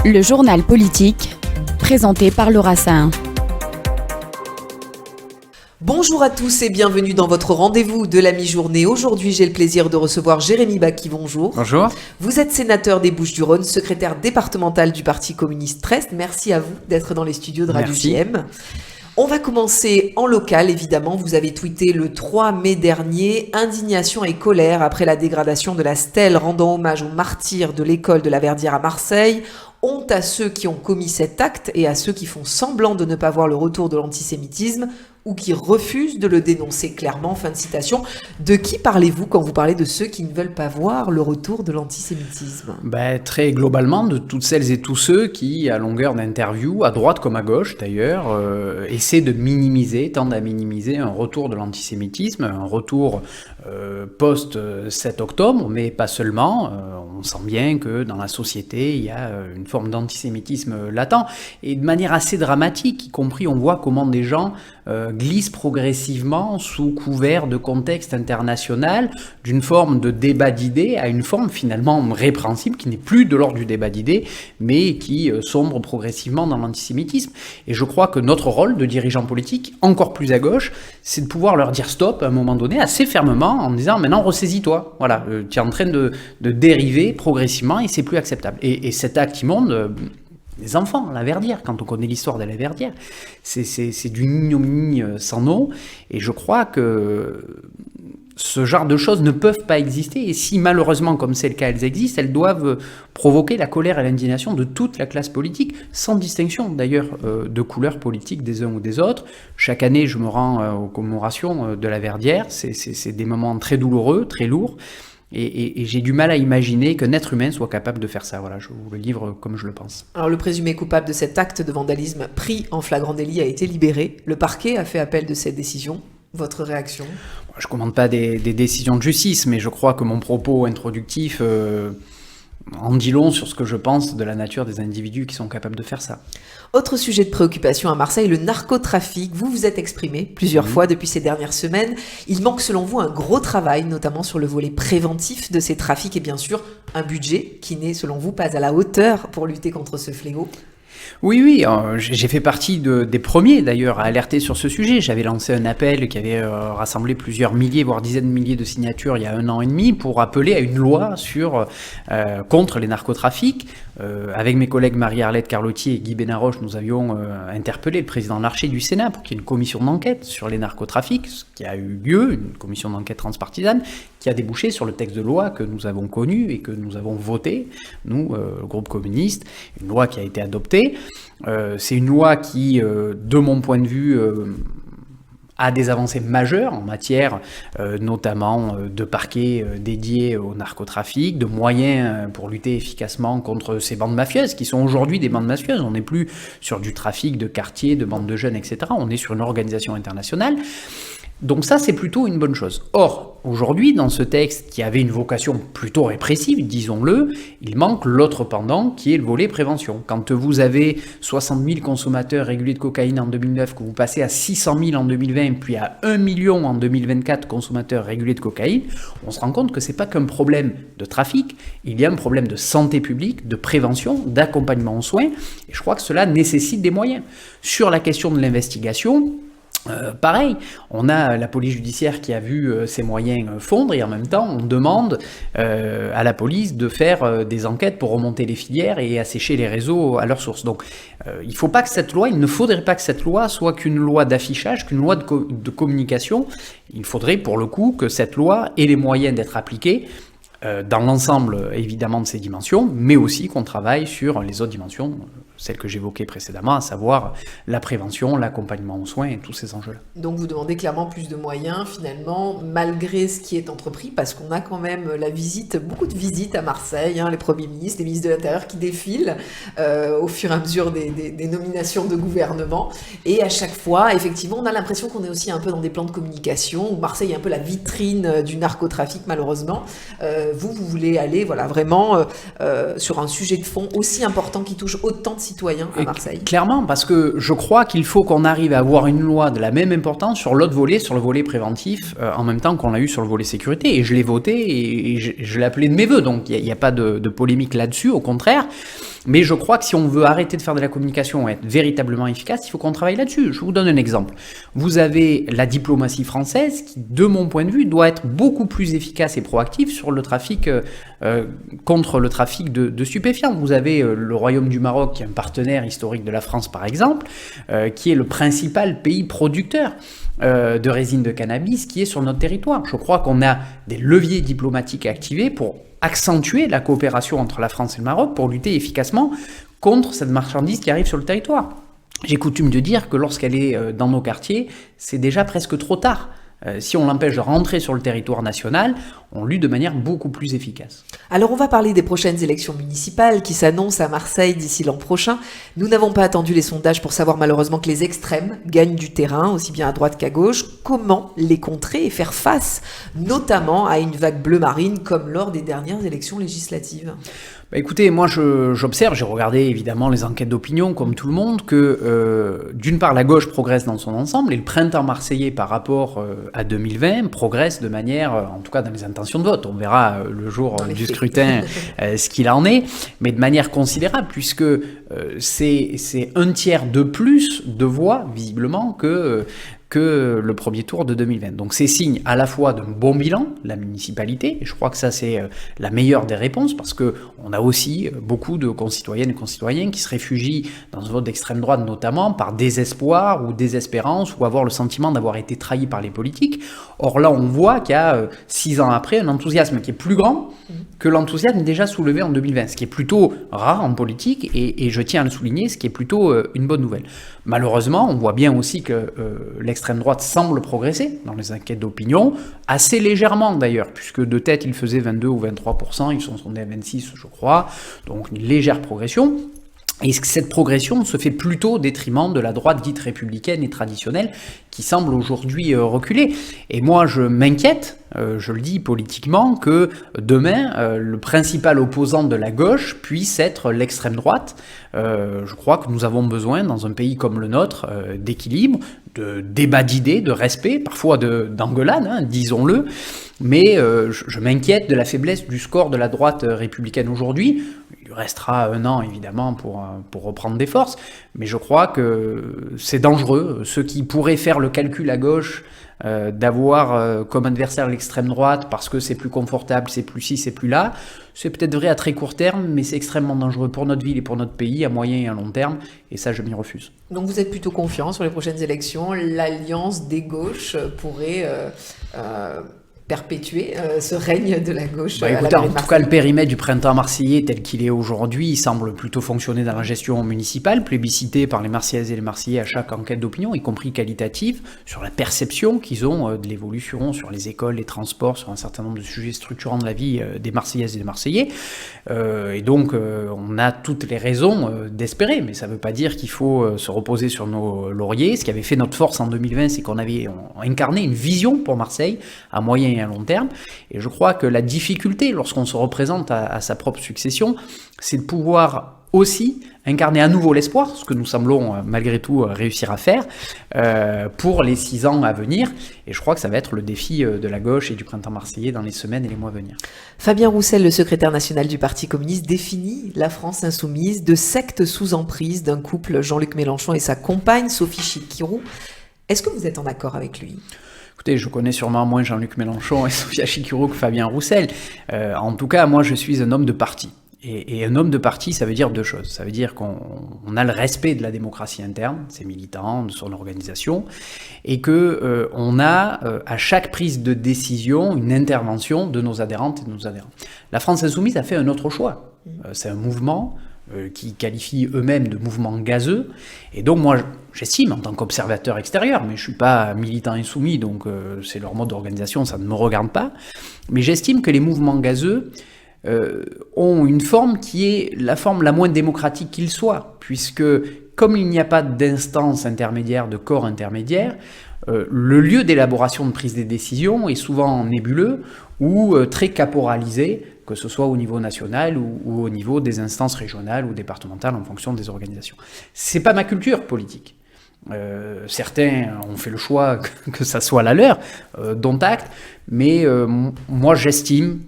Le journal politique, présenté par Laura Sahin. Bonjour à tous et bienvenue dans votre rendez-vous de la mi-journée. Aujourd'hui, j'ai le plaisir de recevoir Jérémy Bacchi. Bonjour. Bonjour. Vous êtes sénateur des Bouches-du-Rhône, secrétaire départemental du Parti communiste Trest. Merci à vous d'être dans les studios de Radio JM. On va commencer en local, évidemment. Vous avez tweeté le 3 mai dernier « Indignation et colère après la dégradation de la stèle rendant hommage aux martyrs de l'école de la Verdière à Marseille. Honte à ceux qui ont commis cet acte et à ceux qui font semblant de ne pas voir le retour de l'antisémitisme ou qui refusent de le dénoncer clairement ». Fin de citation. De qui parlez-vous quand vous parlez de ceux qui ne veulent pas voir le retour de l'antisémitisme ? Très globalement, de toutes celles et tous ceux qui, à longueur d'interviews, à droite comme à gauche d'ailleurs, essaient de minimiser, tendent à minimiser un retour de l'antisémitisme, un retour post-7 octobre, mais pas seulement. On sent bien que dans la société, il y a une forme d'antisémitisme latent, et de manière assez dramatique, y compris on voit comment des gens glissent progressivement sous couvert de contexte international, d'une forme de débat d'idées à une forme finalement répréhensible, qui n'est plus de l'ordre du débat d'idées, mais qui sombre progressivement dans l'antisémitisme. Et je crois que notre rôle de dirigeant politique, encore plus à gauche, c'est de pouvoir leur dire stop à un moment donné, assez fermement, en disant maintenant ressaisis-toi, voilà, tu es en train de dériver progressivement et c'est plus acceptable. Et cet acte immonde, les enfants, la Verdière, quand on connaît l'histoire de la Verdière, c'est d'une ignominie sans nom, et je crois que ce genre de choses ne peuvent pas exister, et si malheureusement, comme c'est le cas, elles existent, elles doivent provoquer la colère et l'indignation de toute la classe politique, sans distinction d'ailleurs de couleur politique des uns ou des autres. Chaque année, je me rends aux commémorations de la Verdière, c'est des moments très douloureux, très lourds, et j'ai du mal à imaginer qu'un être humain soit capable de faire ça. Voilà, je vous le livre comme je le pense. Alors, le présumé coupable de cet acte de vandalisme pris en flagrant délit a été libéré. Le parquet a fait appel de cette décision. Votre réaction ? Je ne commande pas des décisions de justice, mais je crois que mon propos introductif en dit long sur ce que je pense de la nature des individus qui sont capables de faire ça. Autre sujet de préoccupation à Marseille, le narcotrafic. Vous vous êtes exprimé plusieurs fois depuis ces dernières semaines. Il manque selon vous un gros travail, notamment sur le volet préventif de ces trafics et bien sûr un budget qui n'est selon vous pas à la hauteur pour lutter contre ce fléau. Oui, j'ai fait partie des premiers d'ailleurs à alerter sur ce sujet. J'avais lancé un appel qui avait rassemblé plusieurs milliers, voire dizaines de milliers de signatures il y a 1 an et demi pour appeler à une loi contre les narcotrafics. Avec mes collègues Marie-Arlette Carlotti et Guy Benaroche, nous avions interpellé le président Larcher du Sénat pour qu'il y ait une commission d'enquête sur les narcotrafics, ce qui a eu lieu, une commission d'enquête transpartisane, qui a débouché sur le texte de loi que nous avons connu et que nous avons voté, nous, le groupe communiste, une loi qui a été adoptée. C'est une loi qui, de mon point de vue, a des avancées majeures en matière notamment de parquets dédiés au narcotrafic, de moyens pour lutter efficacement contre ces bandes mafieuses qui sont aujourd'hui des bandes mafieuses. On n'est plus sur du trafic de quartier, de bandes de jeunes, etc. On est sur une organisation internationale. Donc ça, c'est plutôt une bonne chose. Or, aujourd'hui, dans ce texte qui avait une vocation plutôt répressive, disons-le, il manque l'autre pendant qui est le volet prévention. Quand vous avez 60 000 consommateurs réguliers de cocaïne en 2009, que vous passez à 600 000 en 2020, puis à 1 million en 2024 consommateurs réguliers de cocaïne, on se rend compte que c'est pas qu'un problème de trafic, il y a un problème de santé publique, de prévention, d'accompagnement aux soins, et je crois que cela nécessite des moyens. Sur la question de l'investigation, pareil, on a la police judiciaire qui a vu ses moyens fondre et en même temps on demande à la police de faire des enquêtes pour remonter les filières et assécher les réseaux à leur source. Donc il ne faudrait pas que cette loi soit qu'une loi d'affichage, qu'une loi de communication. Il faudrait pour le coup que cette loi ait les moyens d'être appliquée dans l'ensemble évidemment de ces dimensions, mais aussi qu'on travaille sur les autres dimensions, celles que j'évoquais précédemment, à savoir la prévention, l'accompagnement aux soins et tous ces enjeux-là. Donc vous demandez clairement plus de moyens finalement, malgré ce qui est entrepris, parce qu'on a quand même beaucoup de visites à Marseille, les premiers ministres, les ministres de l'Intérieur qui défilent au fur et à mesure des nominations de gouvernement, et à chaque fois, effectivement, on a l'impression qu'on est aussi un peu dans des plans de communication, où Marseille est un peu la vitrine du narcotrafic malheureusement. Vous voulez aller vraiment sur un sujet de fond aussi important qui touche autant de citoyens à Marseille. Clairement, parce que je crois qu'il faut qu'on arrive à avoir une loi de la même importance sur l'autre volet, sur le volet préventif, en même temps qu'on l'a eu sur le volet sécurité. Et je l'ai voté et je l'ai appelé de mes voeux, donc il n'y a pas de polémique là-dessus, au contraire. Mais je crois que si on veut arrêter de faire de la communication et être véritablement efficace, il faut qu'on travaille là-dessus. Je vous donne un exemple. Vous avez la diplomatie française qui, de mon point de vue, doit être beaucoup plus efficace et proactive sur le trafic, contre le trafic de stupéfiants. Vous avez le Royaume du Maroc, qui est un partenaire historique de la France, par exemple, qui est le principal pays producteur de résine de cannabis qui est sur notre territoire. Je crois qu'on a des leviers diplomatiques à activer pour accentuer la coopération entre la France et le Maroc pour lutter efficacement contre cette marchandise qui arrive sur le territoire. J'ai coutume de dire que lorsqu'elle est dans nos quartiers, c'est déjà presque trop tard. Si on l'empêche de rentrer sur le territoire national, on lutte de manière beaucoup plus efficace. Alors on va parler des prochaines élections municipales qui s'annoncent à Marseille d'ici l'an prochain. Nous n'avons pas attendu les sondages pour savoir malheureusement que les extrêmes gagnent du terrain, aussi bien à droite qu'à gauche. Comment les contrer et faire face notamment à une vague bleu marine comme lors des dernières élections législatives ? Écoutez, moi j'observe, j'ai regardé évidemment les enquêtes d'opinion comme tout le monde, que d'une part la gauche progresse dans son ensemble et le printemps marseillais par rapport à 2020 progresse de manière, en tout cas dans les intentions de vote. On verra le jour du scrutin ce qu'il en est, mais de manière considérable puisque c'est un tiers de plus de voix visiblement que le premier tour de 2020. Donc c'est signe à la fois d'un bon bilan, la municipalité, et je crois que ça c'est la meilleure des réponses, parce qu'on a aussi beaucoup de concitoyennes et concitoyens qui se réfugient dans ce vote d'extrême droite, notamment par désespoir ou désespérance, ou avoir le sentiment d'avoir été trahis par les politiques. Or là on voit qu'il y a 6 ans après un enthousiasme qui est plus grand que l'enthousiasme déjà soulevé en 2020, ce qui est plutôt rare en politique, et je tiens à le souligner, ce qui est plutôt une bonne nouvelle. Malheureusement, on voit bien aussi que l'extrême droite semble progresser dans les enquêtes d'opinion, assez légèrement d'ailleurs, puisque de tête ils faisaient 22 ou 23%, ils sont sondés à 26 je crois, donc une légère progression. Et cette progression se fait plutôt au détriment de la droite dite républicaine et traditionnelle qui semble aujourd'hui reculer. Et moi je m'inquiète, je le dis politiquement, que demain le principal opposant de la gauche puisse être l'extrême droite. Je crois que nous avons besoin dans un pays comme le nôtre d'équilibre, de débat d'idées, de respect, parfois d'engueulade, disons-le. Mais je m'inquiète de la faiblesse du score de la droite républicaine aujourd'hui. Il restera un an, évidemment, pour reprendre des forces. Mais je crois que c'est dangereux. Ceux qui pourraient faire le calcul à gauche d'avoir comme adversaire l'extrême droite parce que c'est plus confortable, c'est plus ci, c'est plus là, c'est peut-être vrai à très court terme, mais c'est extrêmement dangereux pour notre ville et pour notre pays à moyen et à long terme. Et ça, je m'y refuse. Donc vous êtes plutôt confiant sur les prochaines élections. L'alliance des gauches pourrait perpétuer ce règne de la gauche. Écoutez, en tout cas, le périmètre du printemps marseillais tel qu'il est aujourd'hui, il semble plutôt fonctionner dans la gestion municipale, plébiscité par les Marseillaises et les Marseillais à chaque enquête d'opinion, y compris qualitative, sur la perception qu'ils ont de l'évolution sur les écoles, les transports, sur un certain nombre de sujets structurants de la vie des Marseillaises et des Marseillais. Et donc, on a toutes les raisons d'espérer, mais ça ne veut pas dire qu'il faut se reposer sur nos lauriers. Ce qui avait fait notre force en 2020, c'est qu'on avait incarné une vision pour Marseille à moyen et à long terme. Et je crois que la difficulté, lorsqu'on se représente à sa propre succession, c'est de pouvoir aussi incarner à nouveau l'espoir, ce que nous semblons malgré tout réussir à faire pour les 6 ans à venir. Et je crois que ça va être le défi de la gauche et du printemps marseillais dans les semaines et les mois à venir. Fabien Roussel, le secrétaire national du Parti communiste, définit la France insoumise de secte sous emprise d'un couple, Jean-Luc Mélenchon et sa compagne Sophie Chikirou. Est-ce que vous êtes en accord avec lui ? Écoutez, je connais sûrement moins Jean-Luc Mélenchon et Sophia Chikirou que Fabien Roussel. En tout cas, moi, je suis un homme de parti. Et un homme de parti, ça veut dire 2 choses. Ça veut dire qu'on a le respect de la démocratie interne, ses militants, de son organisation, et que on a à chaque prise de décision une intervention de nos adhérentes et de nos adhérents. La France Insoumise a fait un autre choix. C'est un mouvement qui qualifient eux-mêmes de mouvement gazeux. Et donc moi, j'estime, en tant qu'observateur extérieur, mais je ne suis pas militant insoumis, donc c'est leur mode d'organisation, ça ne me regarde pas, mais j'estime que les mouvements gazeux ont une forme qui est la forme la moins démocratique qu'il soit, puisque comme il n'y a pas d'instance intermédiaire, de corps intermédiaire, le lieu d'élaboration de prise des décisions est souvent nébuleux ou très caporalisé, que ce soit au niveau national ou au niveau des instances régionales ou départementales en fonction des organisations. C'est pas ma culture politique. Certains ont fait le choix que ça soit la leur, dont acte, mais moi j'estime,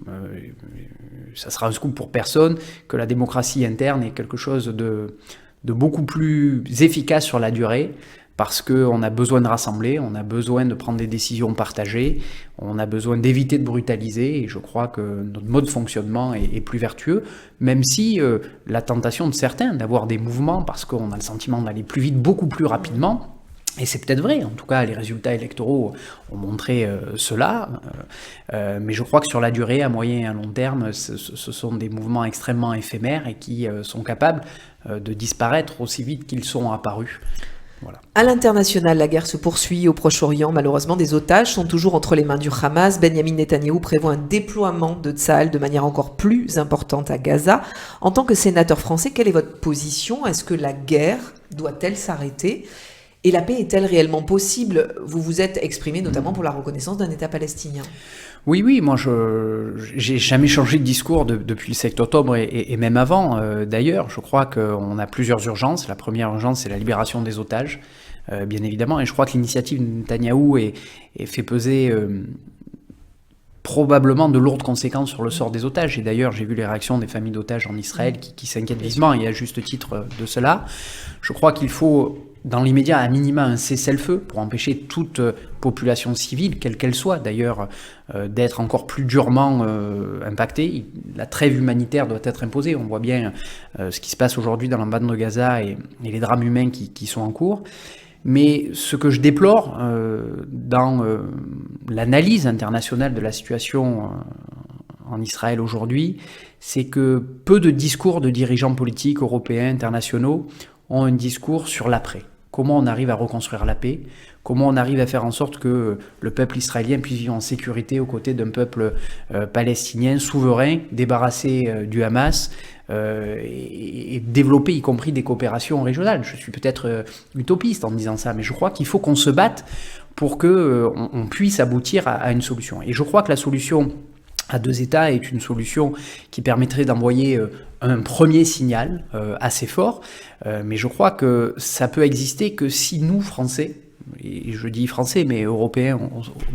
ça sera un scoop pour personne, que la démocratie interne est quelque chose de beaucoup plus efficace sur la durée, parce qu'on a besoin de rassembler, on a besoin de prendre des décisions partagées, on a besoin d'éviter de brutaliser, et je crois que notre mode de fonctionnement est plus vertueux, même si la tentation de certains d'avoir des mouvements, parce qu'on a le sentiment d'aller plus vite, beaucoup plus rapidement, et c'est peut-être vrai, en tout cas les résultats électoraux ont montré cela, mais je crois que sur la durée, à moyen et à long terme, ce sont des mouvements extrêmement éphémères et qui sont capables de disparaître aussi vite qu'ils sont apparus. Voilà. À l'international, la guerre se poursuit au Proche-Orient. Malheureusement, des otages sont toujours entre les mains du Hamas. Benyamin Netanyahou prévoit un déploiement de Tsahal de manière encore plus importante à Gaza. En tant que sénateur français, quelle est votre position ? Est-ce que la guerre doit-elle s'arrêter ? Et la paix est-elle réellement possible ? Vous vous êtes exprimé notamment pour la reconnaissance d'un État palestinien. Oui, moi j'ai jamais changé de discours depuis le 7 octobre et même avant. D'ailleurs, je crois qu'on a plusieurs urgences. La première urgence, c'est la libération des otages, bien évidemment. Et je crois que l'initiative de Netanyahou fait peser probablement de lourdes conséquences sur le sort des otages. Et d'ailleurs, j'ai vu les réactions des familles d'otages en Israël qui s'inquiètent vivement, et à juste titre de cela. Je crois qu'il faut, dans l'immédiat, à minima, un cessez-le-feu pour empêcher toute population civile, quelle qu'elle soit d'ailleurs, d'être encore plus durement impactée. La trêve humanitaire doit être imposée. On voit bien ce qui se passe aujourd'hui dans la bande de Gaza et les drames humains qui sont en cours. Mais ce que je déplore dans l'analyse internationale de la situation en Israël aujourd'hui, c'est que peu de discours de dirigeants politiques européens, internationaux, ont un discours sur l'après. Comment on arrive à reconstruire la paix, comment on arrive à faire en sorte que le peuple israélien puisse vivre en sécurité aux côtés d'un peuple palestinien souverain, débarrassé du Hamas, et développer y compris des coopérations régionales. Je suis peut-être utopiste en disant ça, mais je crois qu'il faut qu'on se batte pour qu'on puisse aboutir à une solution. Et je crois que la solution à deux États est une solution qui permettrait d'envoyer un premier signal assez fort, mais je crois que ça peut exister que si nous, Français, et je dis Français, mais Européens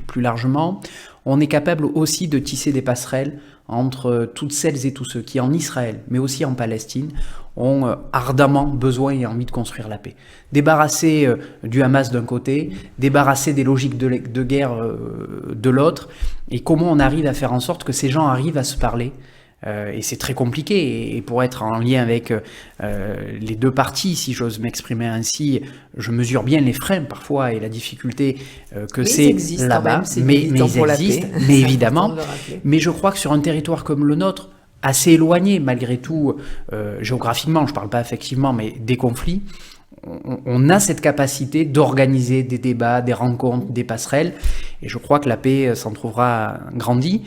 plus largement, on est capable aussi de tisser des passerelles entre toutes celles et tous ceux qui, en Israël, mais aussi en Palestine, ont ardemment besoin et envie de construire la paix. Débarrasser du Hamas d'un côté, débarrasser des logiques de guerre de l'autre, et comment on arrive à faire en sorte que ces gens arrivent à se parler. Et c'est très compliqué, et pour être en lien avec les deux parties, si j'ose m'exprimer ainsi, je mesure bien les freins parfois et la difficulté que c'est là-bas, mais ils existent, mais évidemment, mais je crois que sur un territoire comme le nôtre, assez éloigné malgré tout, géographiquement, je ne parle pas affectivement, mais des conflits, on a cette capacité d'organiser des débats, des rencontres, des passerelles, et je crois que la paix s'en trouvera grandie.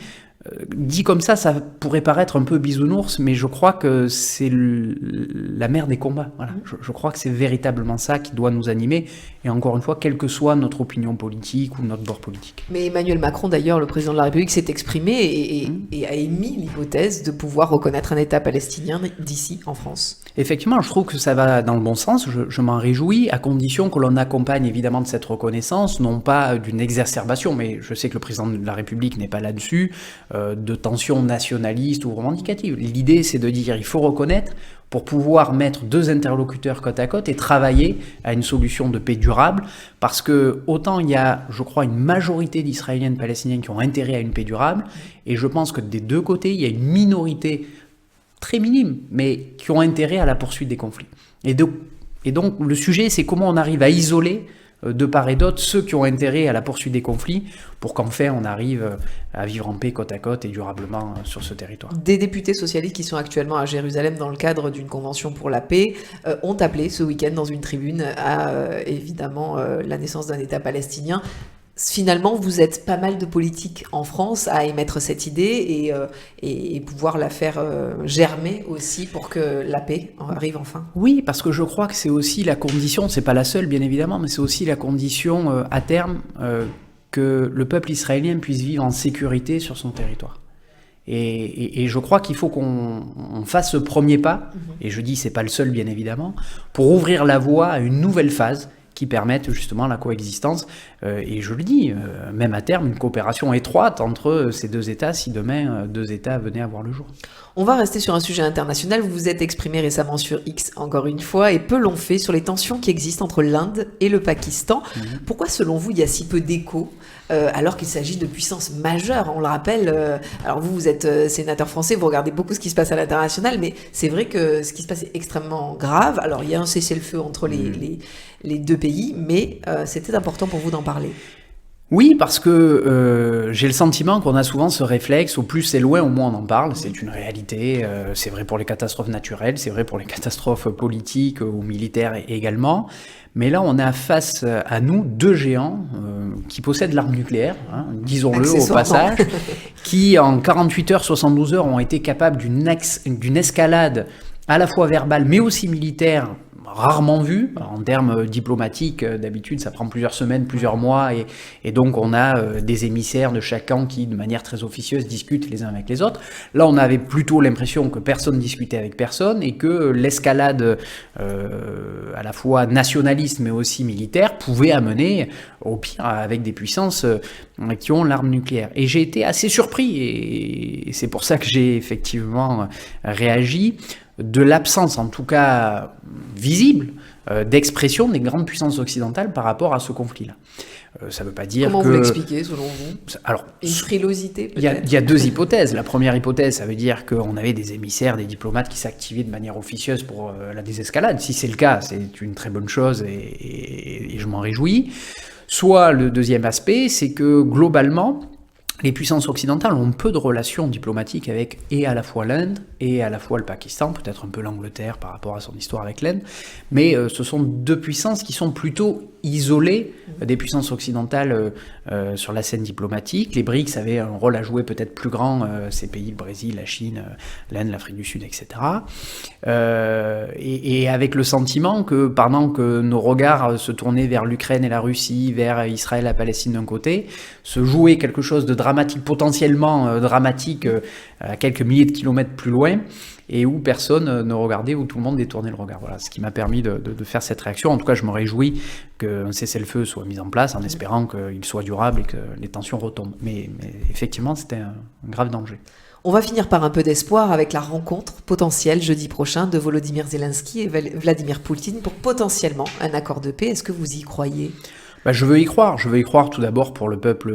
Dit comme ça pourrait paraître un peu bisounours, mais je crois que c'est la mère des combats. Voilà. Je crois que c'est véritablement ça qui doit nous animer, et encore une fois, quelle que soit notre opinion politique ou notre bord politique. Mais Emmanuel Macron, d'ailleurs, le président de la République, s'est exprimé et a émis l'hypothèse de pouvoir reconnaître un État palestinien d'ici, en France. Effectivement, je trouve que ça va dans le bon sens, je m'en réjouis, à condition que l'on accompagne évidemment de cette reconnaissance, non pas d'une exacerbation, mais je sais que le président de la République n'est pas là-dessus, de tensions nationalistes ou revendicatives. L'idée, c'est de dire il faut reconnaître pour pouvoir mettre deux interlocuteurs côte à côte et travailler à une solution de paix durable, parce que autant il y a, je crois, une majorité d'Israéliens et de Palestiniens qui ont intérêt à une paix durable, et je pense que des deux côtés, il y a une minorité très minime, mais qui ont intérêt à la poursuite des conflits. Et donc le sujet, c'est comment on arrive à isoler de part et d'autre ceux qui ont intérêt à la poursuite des conflits pour qu'enfin on arrive à vivre en paix côte à côte et durablement sur ce territoire. Des députés socialistes qui sont actuellement à Jérusalem dans le cadre d'une convention pour la paix ont appelé ce week-end dans une tribune à évidemment la naissance d'un État palestinien. Finalement, vous êtes pas mal de politiques en France à émettre cette idée et pouvoir la faire germer aussi pour que la paix arrive enfin. Oui, parce que je crois que c'est aussi la condition, c'est pas la seule bien évidemment, mais c'est aussi la condition à terme que le peuple israélien puisse vivre en sécurité sur son territoire. Et je crois qu'il faut qu'on fasse ce premier pas, et je dis c'est pas le seul bien évidemment, pour ouvrir la voie à une nouvelle phase qui permettent justement la coexistence. Et je le dis, même à terme, une coopération étroite entre ces deux États, si demain deux États venaient à voir le jour. On va rester sur un sujet international. Vous vous êtes exprimé récemment sur X, encore une fois, et peu l'ont fait sur les tensions qui existent entre l'Inde et le Pakistan. Pourquoi, selon vous, il y a si peu d'écho alors qu'il s'agit de puissances majeures? On le rappelle, alors vous êtes sénateur français, vous regardez beaucoup ce qui se passe à l'international, mais c'est vrai que ce qui se passe est extrêmement grave. Alors il y a un cessez-le-feu entre les deux pays, mais c'était important pour vous d'en parler. Oui, parce que j'ai le sentiment qu'on a souvent ce réflexe, au plus c'est loin, au moins on en parle, c'est une réalité, c'est vrai pour les catastrophes naturelles, c'est vrai pour les catastrophes politiques ou militaires également, mais là on a face à nous deux géants qui possèdent l'arme nucléaire, hein, disons-le au passage, qui en 48 heures, 72 heures ont été capables d'une escalade à la fois verbale mais aussi militaire, rarement vu. En termes diplomatiques, d'habitude ça prend plusieurs semaines, plusieurs mois, et donc on a des émissaires de chaque camp qui de manière très officieuse discutent les uns avec les autres. Là on avait plutôt l'impression que personne discutait avec personne et que l'escalade à la fois nationaliste mais aussi militaire pouvait amener au pire avec des puissances qui ont l'arme nucléaire. Et j'ai été assez surpris, et c'est pour ça que j'ai effectivement réagi, de l'absence, en tout cas visible, d'expression des grandes puissances occidentales par rapport à ce conflit-là. Ça ne veut pas dire Comment que... vous l'expliquez, selon vous? Alors, une frilosité, peut-être? Il y a deux hypothèses. La première hypothèse, ça veut dire qu'on avait des émissaires, des diplomates qui s'activaient de manière officieuse pour la désescalade. Si c'est le cas, c'est une très bonne chose et je m'en réjouis. Soit le deuxième aspect, c'est que globalement, les puissances occidentales ont peu de relations diplomatiques avec et à la fois l'Inde et à la fois le Pakistan, peut-être un peu l'Angleterre par rapport à son histoire avec l'Inde, mais ce sont deux puissances qui sont plutôt isolées des puissances occidentales sur la scène diplomatique. Les BRICS avaient un rôle à jouer peut-être plus grand, ces pays, le Brésil, la Chine, l'Inde, l'Afrique du Sud, etc. Et avec le sentiment que pendant que nos regards se tournaient vers l'Ukraine et la Russie, vers Israël et la Palestine d'un côté, se jouait quelque chose de dramatique, potentiellement dramatique, à quelques milliers de kilomètres plus loin, et où personne ne regardait, où tout le monde détournait le regard. Voilà, ce qui m'a permis de faire cette réaction. En tout cas, je me réjouis qu'un cessez-le-feu soit mis en place, en espérant qu'il soit durable et que les tensions retombent. Mais effectivement, c'était un grave danger. On va finir par un peu d'espoir avec la rencontre potentielle jeudi prochain de Volodymyr Zelensky et Vladimir Poutine pour potentiellement un accord de paix. Est-ce que vous y croyez ? Je veux y croire. Je veux y croire tout d'abord pour le peuple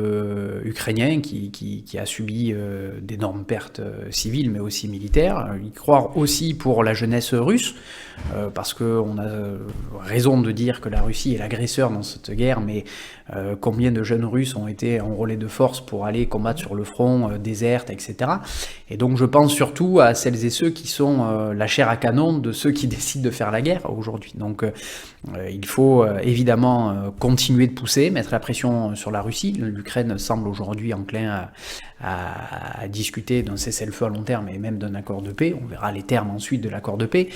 ukrainien qui a subi d'énormes pertes civiles mais aussi militaires. Y croire aussi pour la jeunesse russe, parce qu'on a raison de dire que la Russie est l'agresseur dans cette guerre, mais combien de jeunes Russes ont été enrôlés de force pour aller combattre sur le front, déserte, etc. Et donc je pense surtout à celles et ceux qui sont la chair à canon de ceux qui décident de faire la guerre aujourd'hui. Donc il faut évidemment continuer de pousser, mettre la pression sur la Russie. L'Ukraine semble aujourd'hui enclin à discuter d'un cessez-le-feu à long terme et même d'un accord de paix. On verra les termes ensuite de l'accord de paix.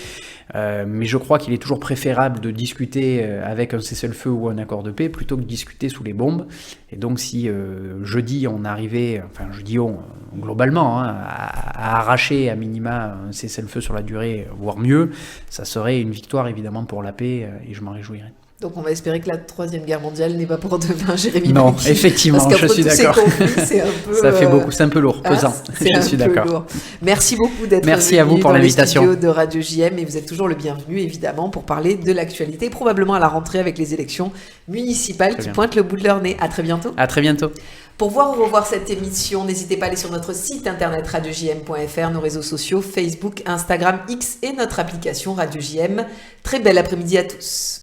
Mais je crois qu'il est toujours préférable de discuter avec un cessez-le-feu ou un accord de paix plutôt que de discuter sous les bombes. Et donc si jeudi on arrivait, enfin jeudi globalement, à arracher à minima un cessez-le-feu sur la durée, voire mieux, ça serait une victoire évidemment pour la paix et je m'en réjouirais. Donc on va espérer que la Troisième Guerre mondiale n'est pas pour demain, Jérémy. Non, effectivement, je suis d'accord. C'est un peu, ça fait beaucoup, c'est un peu lourd, pesant. Je suis d'accord. Lourd. Merci beaucoup d'être Merci à vous pour l'invitation. Dans les studios de Radio JM, et vous êtes toujours le bienvenu évidemment pour parler de l'actualité, probablement à la rentrée avec les élections municipales qui pointent le bout de leur nez. À très bientôt. À très bientôt. Pour voir ou revoir cette émission, n'hésitez pas à aller sur notre site internet radiojm.fr, nos réseaux sociaux, Facebook, Instagram, X et notre application Radio JM. Très bel après-midi à tous.